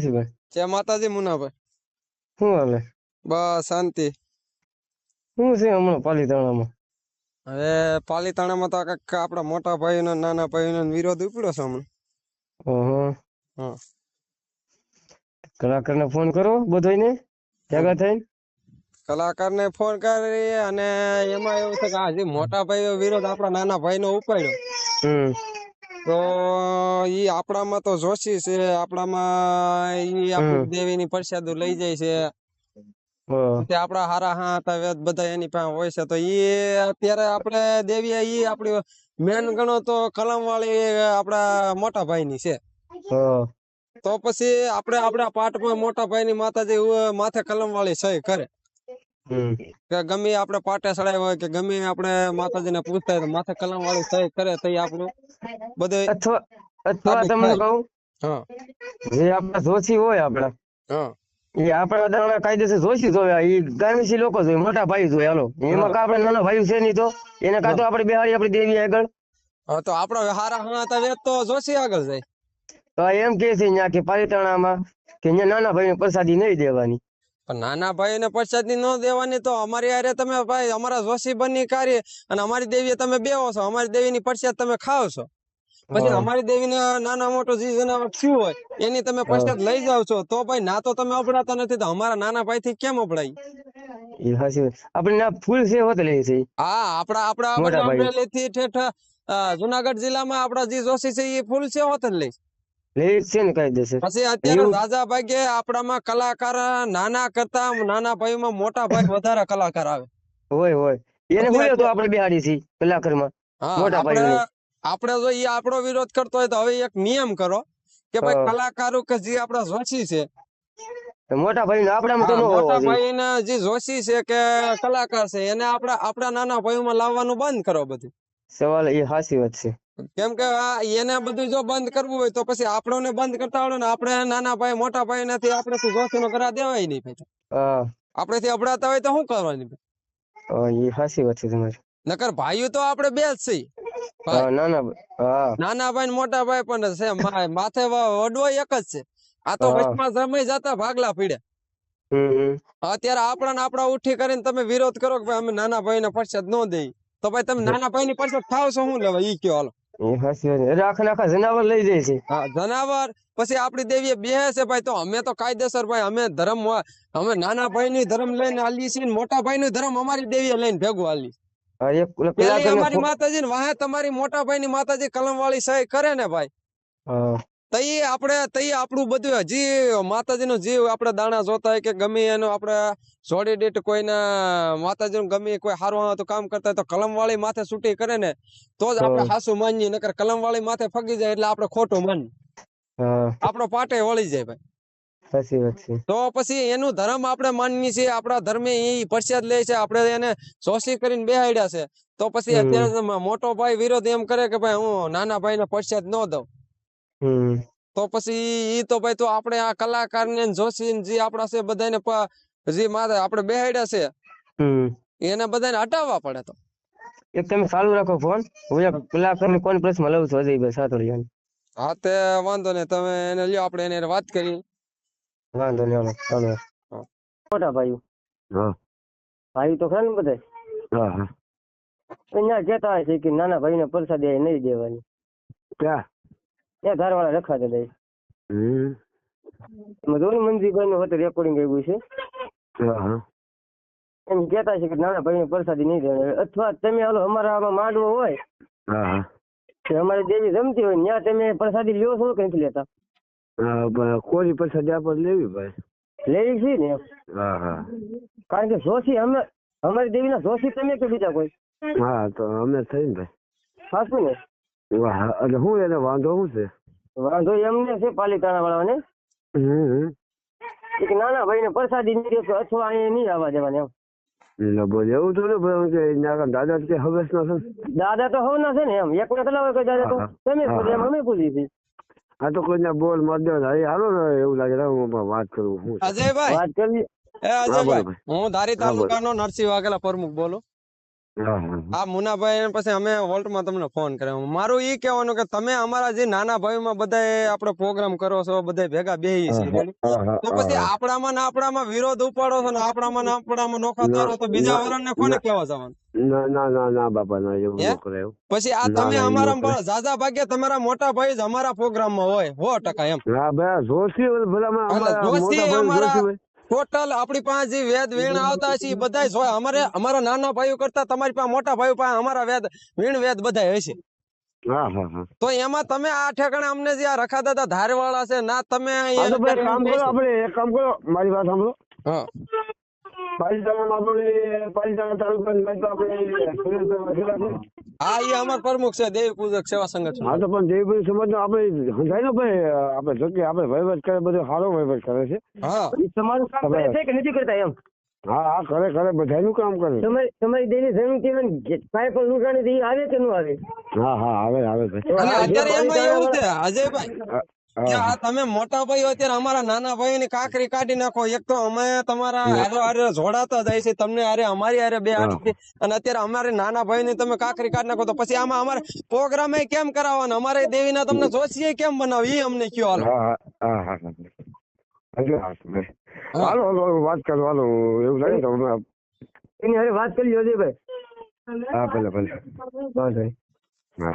તુલસીભાઈ. જય માતાજી મુનાભાઈ. શું હાલે? બસ શાંતિ. શું છે હમણાં પાલીતાણામાં? હવે પાલીતાણામાં તો કાંઈક આપણા મોટા ભાઈનો નાના ભાઈનો વિરોધ ઉપડ્યો છે હમણાં. ઓહો. હા. કલાકારને ફોન કરો બધાયને ભેગા થઈને. કલાકારને ફોન કરી અને એમાં એવું છે કે આ જે મોટા ભાઈનો વિરોધ આપણા નાના ભાઈનો ઉપાડ્યો તો ઈ આપણામાં તો જોશી છે, આપણામાં ઈ આપણી દેવીની પ્રસાદો લઈ જાય છે. આપડા હારા હા બધા એની પાસે હોય છે તો ઈ અત્યારે આપણે દેવી ઈ આપણી મેન ગણો તો કલમ વાળી આપડા મોટા ભાઈ ની છે. તો પછી આપણે આપણા પાઠમાં મોટા ભાઈ ની માતાજી માથે કલમ વાળી સહી કરે કે ગમે આપણે પાટે ચડાવ્યા હોય કે ગમે આપણે માતાજીને પૂછતા હોય તો માથે કલમ વાળી સહી કરે તો આપણું બધું અથવા તમને કહું, હા, જે આપણા જોશી હોય આપડા, હા, એ આપણા દાણા કાયદેસર જોશી જોયા, એ ગામીસી લોકો જોઈએ, મોટા ભાઈ જોઈએ. હાલો એમાં આપણે નાના ભાઈ છે નહીં તો એને કાં તો આપણે બિહારી આપણી દેવી આગળ. હા, તો આપડે હારા હા તો જોશી આગળ જાય. તો એમ કે છે ત્યાં કે પાલીતાણામાં કે અહીંયા નાના ભાઈને પ્રસાદી નહીં દેવાની. પણ નાના ભાઈ ને પ્રસાદી ન દેવાની તો અમારી હારે તમે ભાઈ અમારા જોશી બની કાર્ય અને અમારી દેવી તમે બેવો છો, અમારી દેવીની પ્રસાદ તમે ખાવ છો, પછી અમારી દેવીને નાના મોટો જે જનાવર થયું હોય એની તમે પ્રસાદ લઈ જાવ છો, તો ભાઈ ના તો તમે અપડાતા નથી તો અમારા નાના ભાઈ થી કેમ અપડાય? એ હાચી વાત. આપણે ના ફૂલ છે હોત લે છે. હા, આપડા મોટા ભાઈ અમરેલી થી ઠેઠ જુનાગઢ જિલ્લામાં આપડા જે જોશી છે એ ફૂલ છે હોત જ લઈ લે છે ને કાયદેસર. પછી અત્યારે રાજા ભાગે આપણામાં કલાકાર નાના કરતા નાના ભાઈમાં મોટા ભાઈ વધારે કલાકાર આવે હોય હોય. એને હું તો આપણે બિહાડી છીએ કલાકારમાં મોટા ભાઈ. આપણે જો એ આપણો વિરોધ કરતો હોય તો હવે એક નિયમ કરો કે ભાઈ કલાકારો કે જે આપડા જોશી છે, મોટા ભાઈ આપડામાં તો મોટા ભાઈ ને જે જોશી છે કે કલાકાર છે એને આપડા નાના ભાઈઓમાં લાવવાનું બંધ કરો બધું. સવાલ એ હાચી વાત છે. કેમ કે એને બધું જો બંધ કરવું હોય તો પછી આપણને બંધ કરતા આવડે ને આપણે નાના ભાઈ મોટા ભાઈ નથી આપણે જોશી નો કરા દેવાય નહીં ભાઈ. આપણે થી અબડાતા હોય તો શું કરવાની? એ હાચી વાત છે તમારી. નકર ભાઈઓ તો આપણે બે જ છીએ. નાના ભાઈ ને મોટા ભાઈ પણ છે, માથે વડવો એક જ છે. આ તો વચમાં સમય જતા ભાગલા પીડ્યા. અત્યારે આપણા ઉઠી કરીને તમે વિરોધ કરો કે ભાઈ અમે નાના ભાઈ ને પ્રસાદ ન દઈ, તો ભાઈ તમે નાના ભાઈ ની પ્રસાદ ખાવ છો શું લેવા? ઈ કયો હાલો. આખા જનાવર લઈ જાય છે. હા, જનાવર. પછી આપડી દેવી બે છે ભાઈ, તો અમે તો કાયદેસર ભાઈ અમે ધર્મ અમે નાના ભાઈ ની ધર્મ લઈને હાલીએ છીએ, મોટા ભાઈ નું ધર્મ અમારી દેવી લઈને ભેગું હાલી. પેલી અમારી માતાજી ને વાહે તમારી મોટા ભાઈ ની માતાજી કલમ વાળી સહી કરે ને ભાઈ, તઈ આપણું બધું હજી માતાજી નું જીવ આપડે દાણા જોતા હોય કે ગમે એનો આપડે જોડી દીઠ કોઈના માતાજી નું ગમે કોઈ સારું તો કામ કરતા હોય તો કલમ વાળી માથે છૂટી કરે ને તો જ આપડે હાસુ માનીએ, નકર કલમ વાળી માથે ફગી જાય એટલે આપડે ખોટું માનીએ. આપણો પાટે વળી જાય ભાઈ. સાચી વાત છે. તો પછી એનું ધર્મ આપણે માનીએ છીએ, આપણા ધર્મે એ પ્રસાદ લે છે, આપણે એને શોષી કરીને બેહાડ્યા છે. તો પછી અત્યારે મોટો ભાઈ વિરોધ એમ કરે કે ભાઈ હું નાના ભાઈ ને પ્રસાદ ન દઉં, તો પછી ઈ તો ભાઈ તો આપણે આ કલાકાર ને જોશી જે આપડા છે બધાને જે માથે આપણે બેહાડ્યા છે એને બધાને હટાવવા પડે. તો એક તમે ચાલુ રાખો ફોન, હું કલાકાર ને કોન્ફરન્સ માં લઉં છું અજયભાઈ સાતોડિયા. હા, તે વાંધો નહીં, તમે એને લ્યો, આપણે એને વાત કરી. વાંધો નહીં, મોટા ભાઈ ભાઈ તો ખરા ને બધા અહીંયા કેતા હોય છે કે નાના ભાઈ ને પ્રસાદી નહીં દેવાની. ક્યાં એ ધારવાળા રખાતા દે. મંજીભાઈ નું હતું રેકોર્ડિંગ આવ્યું છે. એમ કેતા છે કે નાના ભાઈ ને પ્રસાદી નહીં દેવાની. અથવા તમે હાલો અમારા આમાં માંડવો હોય કે અમારી દેવી જમતી હોય ત્યાં તમે પ્રસાદી લ્યો છો કે નથી લેતા? કોરી પ્રસાદી આપણે લેવી ભાઈ, લેવી છે ને. કારણ કે જોશી અમારી દેવી ના જોશી તમે કે બીજા કોઈ? હા, તો અમે થઈ ને ભાઈ. સાચું ને? એટલે હું એને વાંધો શું છે? વાંધો એમને છે પાલીતાણા વાળાને એક નાના ભાઈ ને પ્રસાદી નહીં દેશો અથવા અહીંયા નહીં આવવા દેવાને. એમ બોલ એવું તો ને દાદા કે હવેસ ના છે. દાદા તો હવ ના છે ને, એમ એક ને કેટલા કોઈ દાદા તો તમે એમ અમે પૂછી હતી. આ તો કોઈને બોલ મત દો હાલો ને, એવું લાગે હું વાત કરું. અજયભાઈ વાત કરવી. અજયભાઈ, હું ધારી તાલુકાનો નરસિંહ વાઘેલા પ્રમુખ બોલું. હા હા આ મુનાભાઈ પછી અમે વોલ્ટમાં તમને ફોન કર્યો. મારું ઈ કહેવાનું કે તમે અમારા જે નાના ભાઈમાં બધા આપણે પ્રોગ્રામ કરો છો, બધા ભેગા બેહી છીએ, રેડી? તો પછી આપણામાં ને આપણામાં વિરોધ ઉપાડો છો ને આપણામાં નોખા તારો તો બીજા વરણને કોને કહેવા જવાનું? ના ના ના ના બાપા ના એવું હે? ન કરાય. પછી આ ના તમે ના એવું ન અમારા કરાય. ઝાઝા ભાગ્ય તમારા મોટા ભાઈ જ અમારા પ્રોગ્રામમાં હોય 100% એમ. હા ભાઈ જોશી ભલામાં એટલે અમારા જોશી મોટા ભાઈ અમારા જોશી હોય. ટોટલ આપણી પાસે જે વેદ વીણ આવતા છે એ બધા જ હોય. અમારા નાના ભાઈઓ કરતા તમારી પાસે મોટા ભાઈઓ પાસે અમારા વેદ બધા હશે. હા હા હા. તો એમાં તમે આ ઠેકાણે અમને જે આ રખા દાદા ધારવાળા છે ના તમે હા તો ભાઈ અત્યારે કામ કરો, આપણે એક કામ કરો, મારી વાત સાંભળો. હા પાલિતાણામાં આપણે પાલિતાણા તાલુકાની તો આપણે હા એ અમાર પ્રમુખ છે દેવી પૂજક સેવા સંગઠન. હા તો પણ દેવભાઈ સમાજ આપણે સમજાય ને ભાઈ, આપણે જોકે આપણે વહીવટ કરે, બધો સારો વહીવટ કરે છે. હા એ તમારું કામ કરે છે કે નથી કરતા એમ? હા હા કરે બધાનું કામ કરે. તમારી દેવી જમીન કેવાય કાંઈ પણ નુકસાની થી આવે કે ન આવે? હા હા આવે ભાઈ. અને આ જે અત્યારે એમાં એવું છે પાલિતાણા અજયભાઈ હા, કે હા આ તમે મોટા ભાઈઓ અત્યારે અમારા નાના ભાઈ ની કાકરી કાઢી નાખો. એક તો અમે તમારા હારે જોડાતા જાય છે, તમને હારે અમારી હારે બે હાથી, અને અત્યારે અમારે નાના ભાઈ ની તમે કાકરી કાઢી નાખો તો પછી આમાં અમારે પ્રોગ્રામ કેમ કરાવવાનો? અમારે દેવીના તમને જોશી કેમ બનાવી એ અમને કયો હાલો. હા હા હા હા. હા હાલો વાત કરવાનું એવું લાગે તો એની હારે વાત કરી અજયભાઈ. હા ભલે હા સાહેબ. હા.